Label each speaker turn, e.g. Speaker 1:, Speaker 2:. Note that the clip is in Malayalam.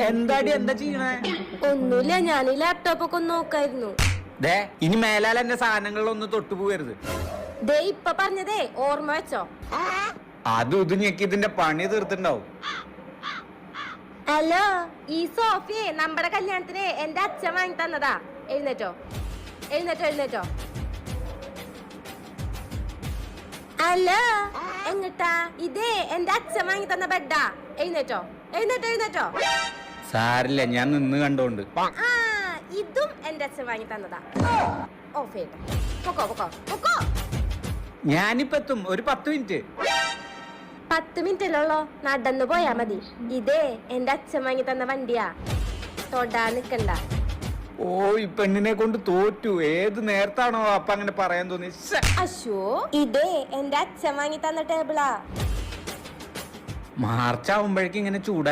Speaker 1: എന്താടി എന്താ ചെയ്യണേ?
Speaker 2: ഒന്നുമില്ല, ഞാൻ ഈ ലാപ്ടോപ്പ് ഒക്കെ ഒന്ന് നോക്കായിരുന്നു.
Speaker 1: ദേ ഇനി മേലാൽ എന്റെ സാധനങ്ങളിലൊന്നും തൊട്ടുപോകരുത്.
Speaker 2: ദേ ഇപ്പൊ പറഞ്ഞതേ ഓർമ്മ വെച്ചോ.
Speaker 1: അതും ഇത് ഞെക്കി ഇതിന്റെ പണി തീർത്തിണ്ടാവും.
Speaker 2: ഹലോ, ഈ സോഫിയെ നമ്മുടെ കല്യാണത്തിന് എന്റെ അച്ഛൻ വാങ്ങി തന്നതാ. എഴുന്നേറ്റോ എഴുന്നേറ്റോ എഴുന്നേറ്റോ. ഹലോ, എങ്ങട്ടാ? ഇതേ എന്റെ അച്ഛൻ വാങ്ങി തന്ന ബെഡാ. എഴുന്നേറ്റോ എഴുന്നേറ്റോ എഴുന്നേറ്റോ.
Speaker 1: സാരില്ല, ഞാൻ നിന്ന് കണ്ടോണ്ട്.
Speaker 2: ആ, ഇതും എന്റെ അച്ഛൻ വാങ്ങി തന്നതാ. ഓഫ് ചെയ്തോ. പൊക്കോ പൊക്കോ പൊക്കോ.
Speaker 1: ഞാനിപ്പോ എത്തും, ഒരു 10 മിനിറ്റ്.
Speaker 2: 10 മിനിറ്റിലുള്ളോ? നടന്നു പോയാ മതി. ഇതേ എന്റെ അച്ഛൻ വാങ്ങി തന്ന വണ്ടിയാ, തൊടാ നിക്കണ്ട.
Speaker 1: ഓ, ഈ പെണ്ണിനെ കൊണ്ട് തോറ്റു. ഏത് നേരത്താണോ അപ്പ അങ്ങനെ പറയാൻ തോന്നി.
Speaker 2: അശോ, ഇതേ എന്റെ അച്ഛൻ വാങ്ങി തന്ന ടേബിളാ.
Speaker 1: മാർച്ച് ആവുമ്പോഴേക്കും ഇങ്ങനെ ചൂടായി